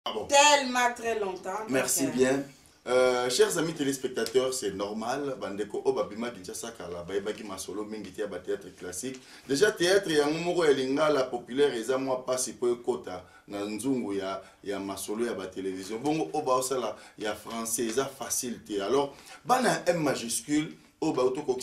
Ah bon. Tellement très longtemps. Merci bien. Chers amis téléspectateurs, c'est normal. Bandeko Obabima Kinshasa Kala, Baibaki Masolo, Mingiti Aba théâtre classique. Déjà théâtre, il y a un moment où la populaire, et ça moi pas si peu kota. Nanzungu, il y a Masolo, il y a la télévision. Bon, Oba Osala, il y a français, il y a facilité. Alors, Bana M majuscule, Oba Otoko,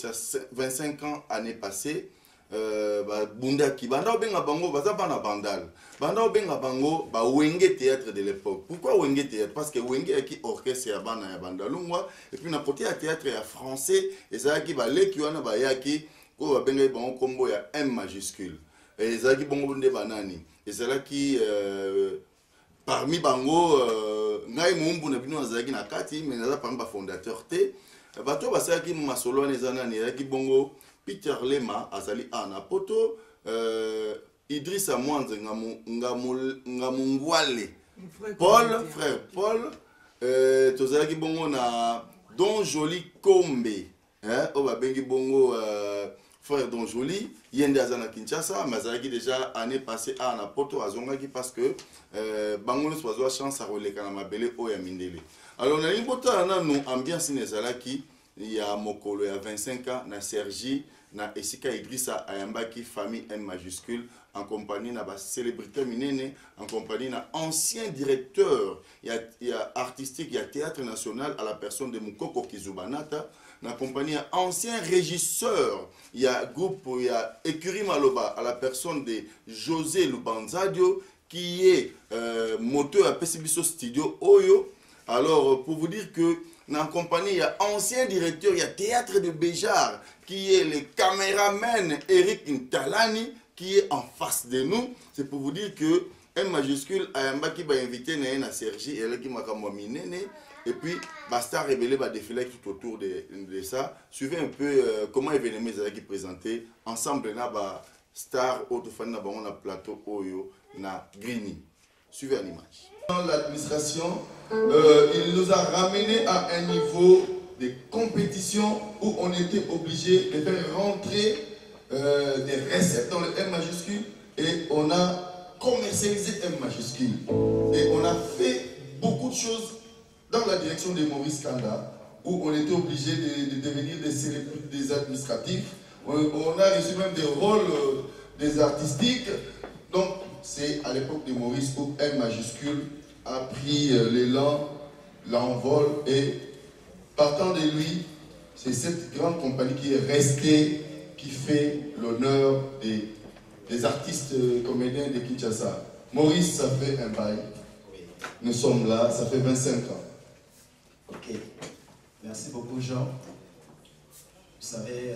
25 ans, année passée. Bundaki banda obenga bango baza bana bandal banda obenga bango ba wenge théâtre de l'époque. Pourquoi wenge théâtre? Parce que wenge qui orchestre ya bana ya bandalungwa et puis na côté ya théâtre ya français ezaki ba leki wana ba yaki ko ba benga bango kombo ya M majuscule et ezaki bongo nde banani ezalaki parmi bango ngai mumbu na bino azaki na kati mais naza parmi ba fondateur te bato basaki masolo wana ezanani ezaki bongo Peter Lema azali ana poto Idrissa Mwanze ngamungwale Paul frère Paul tozalaki bongo na Don Joli Kombe o babengi bongo frère Don Joli yende azana Kinshasa mazalaki déjà année passée ana poto azongaki parce que bango nous bazwa chance à releka na mabele o ya mindele. Alors na libota na no ambiance nezalaki il y a mokolo ya 25 ans na Sergi na Esika Idrissa Ayambaki famille M majuscule en compagnie na ba célébrité minene en compagnie na ancien directeur il y a artistique il y a théâtre national à la personne de Mukoko Kizubanata na compagnie ancien régisseur il y a groupe il y a Écurie Maloba à la personne de José Lubanzadio qui est moteur à Pesibiso Studio Oyo. Alors pour vous dire que dans la compagnie, il y a ancien directeur, il y a Théâtre de Béjar, qui est le caméraman Eric Ntalani, qui est en face de nous. C'est pour vous dire que M majuscule Ayamba qui va inviter à Sergi, et qui m'a et puis Basta Rebelle va défiler tout autour de ça. Suivez un peu comment l'événement est présenté. Ensemble, na ba star autofan na bango na plateau Oyo na Grigny. Suivez l'image. L'administration, il nous a ramené à un niveau de compétition où on était obligé de faire rentrer des recettes dans le M majuscule et on a commercialisé M majuscule. Et on a fait beaucoup de choses dans la direction de Maurice Kanda où on était obligé de devenir des administratifs. On a reçu même des rôles des artistiques. Donc, c'est à l'époque de Maurice où M majuscule a pris l'élan, l'envol et partant de lui, c'est cette grande compagnie qui est restée, qui fait l'honneur des artistes comédiens de Kinshasa. Maurice, ça fait un bail. Nous sommes là, ça fait 25 ans. Ok, merci beaucoup Jean. Vous savez,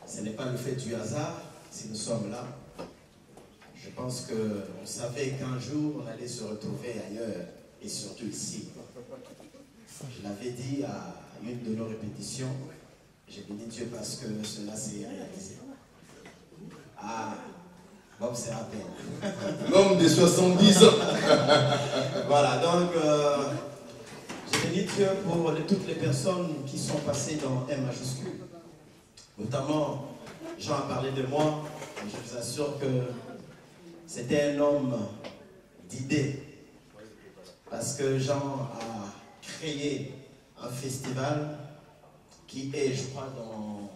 ce n'est pas le fait du hasard si nous sommes là. Je pense qu'on savait qu'un jour on allait se retrouver ailleurs et surtout ici. Je l'avais dit à une de nos répétitions, j'ai béni Dieu parce que cela s'est réalisé. Ah, Bob se rappelle. L'homme de 70 ans. Voilà, donc j'ai béni Dieu pour toutes les personnes qui sont passées dans M majuscule. Notamment, Jean a parlé de moi, et je vous assure que c'était un homme d'idées. Parce que Jean a créé un festival qui est, je crois, dans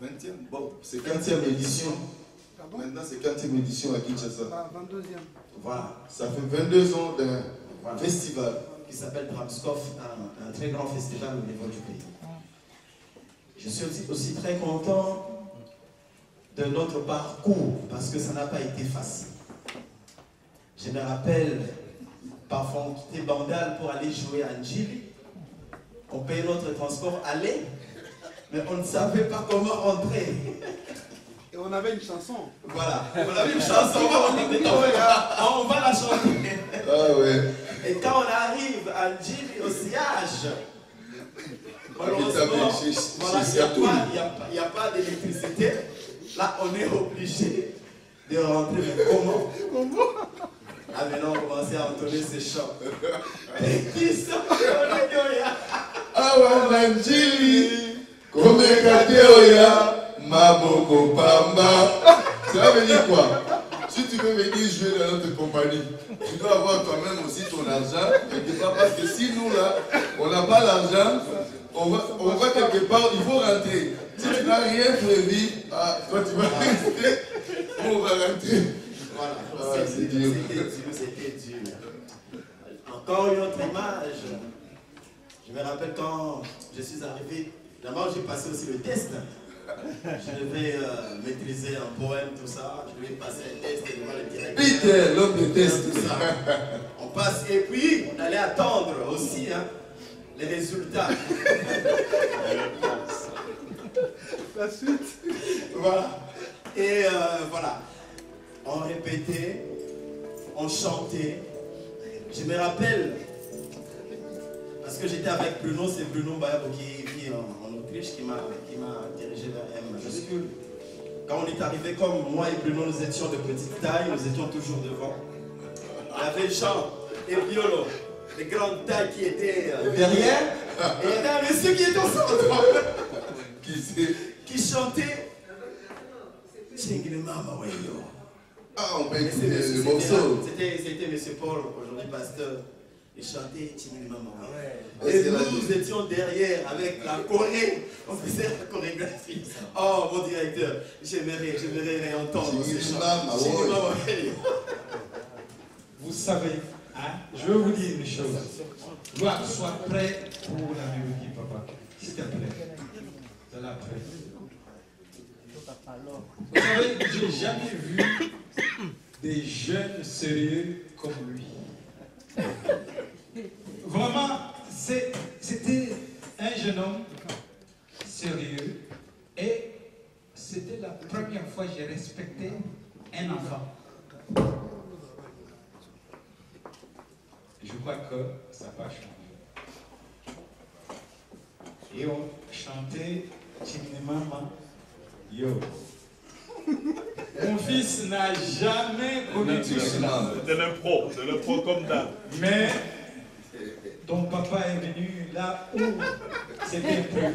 20e, bon, c'est 20e édition. Maintenant, c'est 20e édition à Kinshasa. 22e. Voilà. Ça fait 22 ans d'un festival. Qui s'appelle Dramskov, un très grand festival au niveau du pays. Je suis aussi très content de notre parcours, parce que ça n'a pas été facile. Je me rappelle, parfois on quittait Bandal pour aller jouer à Njili. On payait notre transport aller, mais on ne savait pas comment rentrer. Et on avait une chanson. Voilà, on avait une chanson, on va la chanter. Ah ouais. Et quand on arrive à Njili, au sillage, malheureusement, il n'y a pas d'électricité. Là, on est obligé de rentrer. Mais comment? Ah, maintenant, on commençait à entonner ces chants. Et qui sont Ah ouais, Nanjili, comme Kateoya, Maboko Pamba. Ça veut dire quoi? Si tu veux venir jouer dans notre compagnie, tu dois avoir toi-même aussi ton argent. Quelque part, parce que si nous, là, on n'a pas l'argent, on va quelque part, il faut rentrer. Si tu n'as rien prévu, quand tu vas rester, on va rentrer. Voilà, c'était dur. Encore une autre image. Je me rappelle quand je suis arrivé, d'abord j'ai passé aussi le test. Je devais maîtriser un poème, tout ça. Je devais passer un test devant le directeur. Peter, l'homme de test. Tout ça. On passe et puis on allait attendre aussi les résultats. La suite. Voilà. Et voilà. On répétait, on chantait. Je me rappelle, parce que j'étais avec Bruno, c'est Bruno Bayabo qui est en Autriche, qui m'a dirigé vers M majuscule. Quand on est arrivé, comme moi et Bruno, nous étions de petite taille, nous étions toujours devant. Il y avait Jean et Biolo, les grandes tailles qui étaient derrière. Et il y avait un monsieur qui était au centre. Qui chantait Tchingile Mama Wayo. On peut écouter le morceau. C'était M. Paul, aujourd'hui pasteur. Il chantait Tchingile Mama Wayo. Et nous étions derrière avec la Corée. On faisait la chorégraphie. Oh mon directeur, j'aimerais réentendre ce chant. Tchingile Mama Wayo. Vous savez, je vais vous dire une chose. Gloire, sois prêt pour la mélodie, papa. S'il te plaît. De la prêt. Vous savez, j'ai jamais vu des jeunes sérieux comme lui. Vraiment, c'était un jeune homme sérieux et c'était la première fois que j'ai respecté un enfant. Je crois que ça va changer. Et on chantait Tchimine Mama Yo. Mon fils n'a jamais connu tout cela. C'est le pro comme d'hab. Mais ton papa est venu là où c'était prévu.